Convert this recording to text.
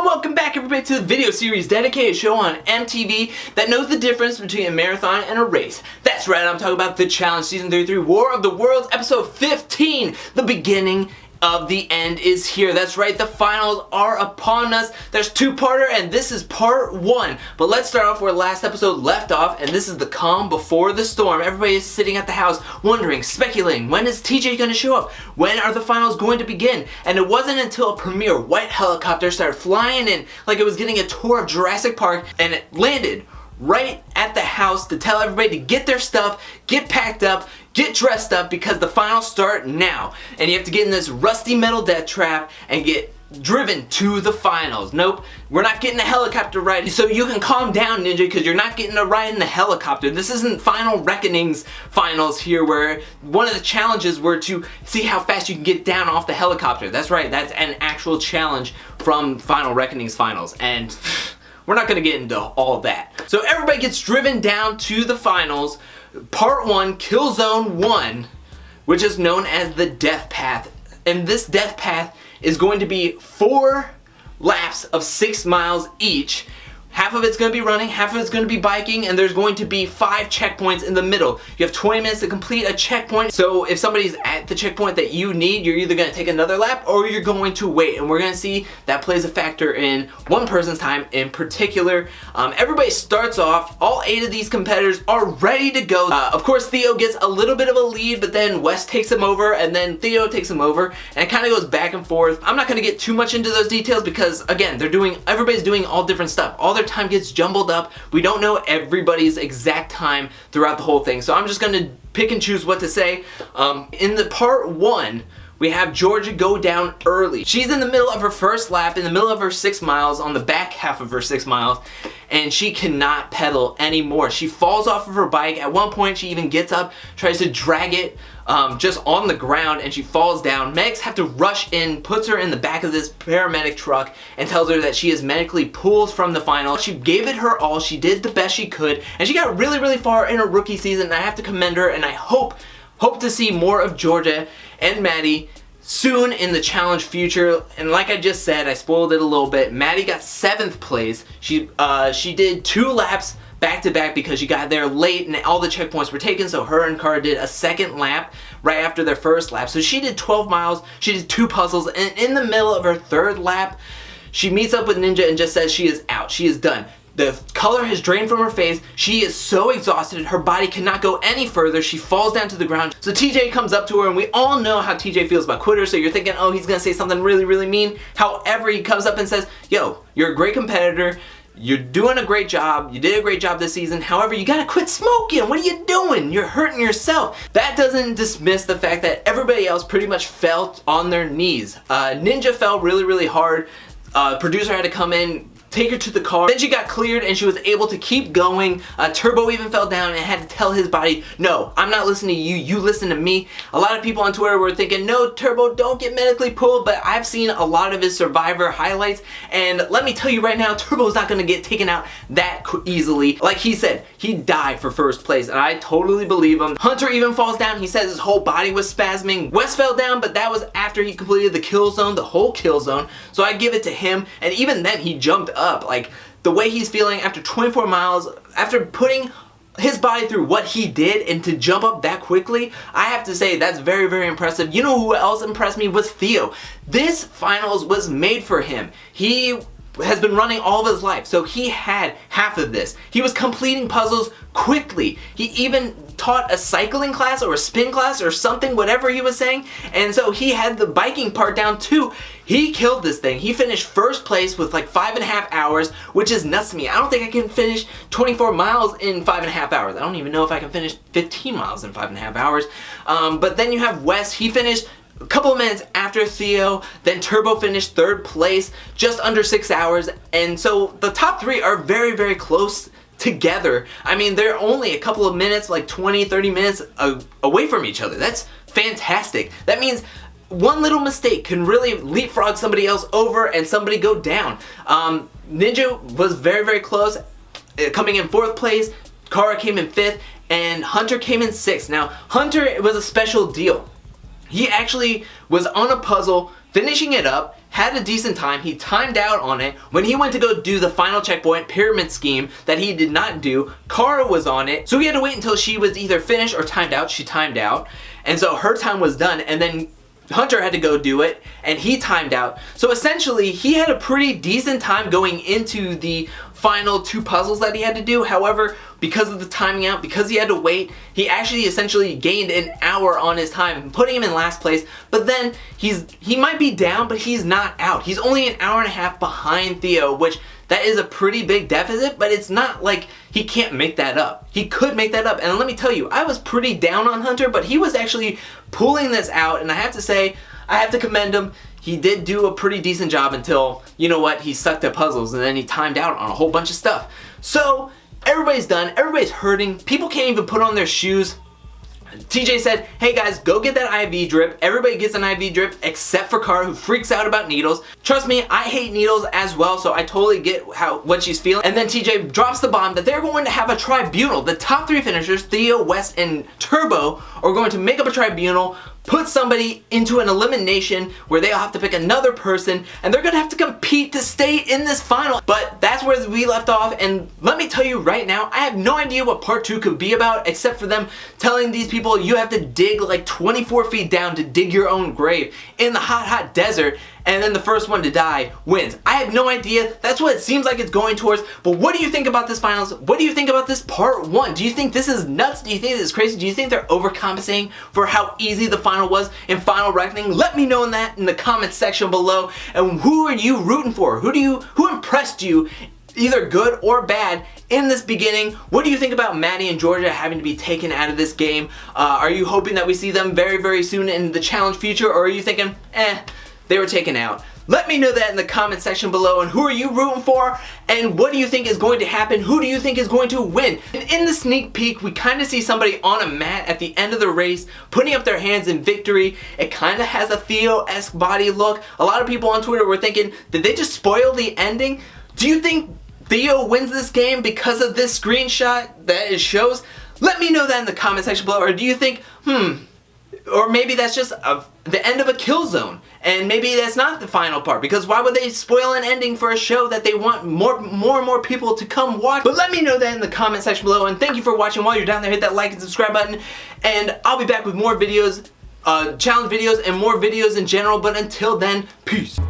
welcome back everybody to the video series dedicated show on MTV that knows the difference between a marathon and a race. That's right, I'm talking about The Challenge Season 33 War of the Worlds episode 15. The beginning of the end is here. That's right, the finals are upon us. There's two-parter and this is part one. But let's start off where last episode left off, and this is the calm before the storm. Everybody is sitting at the house wondering, speculating, when is TJ going to show up? When are the finals going to begin? And it wasn't until a premier white helicopter started flying in like it was getting a tour of Jurassic Park, and it landed right at the house to tell everybody to get their stuff, get packed up, get dressed up, because the finals start now. And you have to get in this rusty metal death trap and get driven to the finals. Nope, we're not getting a helicopter ride. So you can calm down, Ninja, because you're not getting a ride in the helicopter. This isn't Final Reckoning's finals here, where one of the challenges were to see how fast you can get down off the helicopter. That's right, that's an actual challenge from Final Reckoning's finals. And we're not going to get into all that. So everybody gets driven down to the finals. Part 1, Kill Zone 1, which is known as the Death Path. And this Death Path is going to be 4 laps of 6 miles each. Half of it's going to be running, half of it's going to be biking, and there's going to be 5 checkpoints in the middle. You have 20 minutes to complete a checkpoint, so if somebody's at the checkpoint that you need, you're either going to take another lap or you're going to wait, and we're going to see that plays a factor in one person's time in particular. Everybody starts off, all 8 of these competitors are ready to go. Of course, Theo gets a little bit of a lead, but then Wes takes him over, and then Theo takes him over, and it kind of goes back and forth. I'm not going to get too much into those details because, again, everybody's doing all different stuff. All their time gets jumbled up. We don't know everybody's exact time throughout the whole thing, so I'm just going to pick and choose what to say. In the part 1, we have Georgia go down early. She's in the middle of her first lap, in the middle of her 6 miles, on the back half of her 6 miles, and she cannot pedal anymore. She falls off of her bike. At one point, she even gets up, tries to drag it just on the ground, and she falls down. Medics have to rush in, puts her in the back of this paramedic truck, and tells her that she is medically pulled from the final. She gave it her all. She did the best she could, and she got really, really far in her rookie season, and I have to commend her, and I hope to see more of Georgia and Maddie soon in the challenge future. And like I just said, I spoiled it a little bit. Maddie got 7th place. She did 2 laps back to back because she got there late and all the checkpoints were taken, so her and Cara did a 2nd lap right after their first lap. So she did 12 miles, she did 2 puzzles, and in the middle of her 3rd lap, she meets up with Ninja and just says she is out, she is done. The color has drained from her face. She is so exhausted, her body cannot go any further. She falls down to the ground. So TJ comes up to her, and we all know how TJ feels about quitters, so you're thinking, oh, he's gonna say something really, really mean. However, he comes up and says, yo, you're a great competitor. You're doing a great job. You did a great job this season. However, you gotta quit smoking. What are you doing? You're hurting yourself. That doesn't dismiss the fact that everybody else pretty much fell on their knees. Ninja fell really, really hard. Producer had to come in, take her to the car. Then she got cleared and she was able to keep going. Turbo even fell down and had to tell his body, no, I'm not listening to you, you listen to me. A lot of people on Twitter were thinking, no, Turbo, don't get medically pulled, but I've seen a lot of his Survivor highlights, and let me tell you right now, Turbo's not gonna get taken out that easily. Like he said, he died for 1st place, and I totally believe him. Hunter even falls down. He says his whole body was spasming. Wes fell down, but that was after he completed the kill zone, the whole kill zone, so I give it to him, and even then he jumped up. Like, the way he's feeling after 24 miles, after putting his body through what he did, and to jump up that quickly, I have to say that's very, very impressive. You know who else impressed me was Theo. This finals was made for him. He has been running all of his life, so he had half of this. He was completing puzzles quickly. He even taught a cycling class or a spin class or something, whatever he was saying, and so he had the biking part down too. He killed this thing. He finished 1st place with like 5.5 hours, which is nuts to me. I don't think I can finish 24 miles in 5.5 hours. I don't even know if I can finish 15 miles in 5.5 hours. But then you have Wes. He finished a couple of minutes after Theo. Then Turbo finished 3rd place, just under 6 hours. And so the top 3 are very, very close together. I mean, they're only a couple of minutes, like 20, 30 minutes away from each other. That's fantastic. That means one little mistake can really leapfrog somebody else over and somebody go down. Ninja was very, very close, coming in 4th place. Cara came in 5th, and Hunter came in 6th. Now, Hunter was a special deal. He actually was on a puzzle finishing it up, had a decent time. He timed out on it. When he went to go do the final checkpoint pyramid scheme that he did not do, Kara was on it. So he had to wait until she was either finished or timed out. She timed out. And so her time was done. And then Hunter had to go do it, and he timed out. So essentially, he had a pretty decent time going into the final 2 puzzles that he had to do. However, because of the timing out, because he had to wait, he actually essentially gained an hour on his time, putting him in last place. But then he might be down, but he's not out. He's only an hour and a half behind Theo, which that is a pretty big deficit, but it's not like he can't make that up. He could make that up. And let me tell you, I was pretty down on Hunter, but he was actually pulling this out, and I have to say, I have to commend him. He did do a pretty decent job until, you know what, he sucked at puzzles, and then he timed out on a whole bunch of stuff. So, everybody's done, everybody's hurting, people can't even put on their shoes. TJ said, hey guys, go get that IV drip. Everybody gets an IV drip except for Kara, who freaks out about needles. Trust me, I hate needles as well, so I totally get what she's feeling. And then TJ drops the bomb that they're going to have a tribunal. The top 3 finishers, Theo, West, and Turbo, are going to make up a tribunal, put somebody into an elimination where they'll have to pick another person, and they're gonna have to compete to stay in this final. But that's where we left off, and let me tell you right now, I have no idea what part 2 could be about, except for them telling these people you have to dig like 24 feet down to dig your own grave in the hot desert, and then the first one to die wins. I have no idea. That's what it seems like it's going towards. But what do you think about this finals? What do you think about this part 1? Do you think this is nuts? Do you think this is crazy? Do you think they're overcompensating for how easy the final was in Final Reckoning? Let me know in the comments section below. And who are you rooting for? Who impressed you, either good or bad, in this beginning? What do you think about Maddie and Georgia having to be taken out of this game? Are you hoping that we see them very, very soon in the challenge future? Or are you thinking, they were taken out? Let me know that in the comment section below. And who are you rooting for? And what do you think is going to happen? Who do you think is going to win? And in the sneak peek, we kind of see somebody on a mat at the end of the race putting up their hands in victory. It kind of has a Theo-esque body look. A lot of people on Twitter were thinking, did they just spoil the ending? Do you think Theo wins this game because of this screenshot that it shows? Let me know that in the comment section below. Or do you think, or maybe that's just the end of a kill zone, and maybe that's not the final part, because why would they spoil an ending for a show that they want more and more people to come watch? But let me know that in the comment section below, and thank you for watching. While you're down there, hit that like and subscribe button, and I'll be back with more videos, challenge videos, and more videos in general. But until then, peace.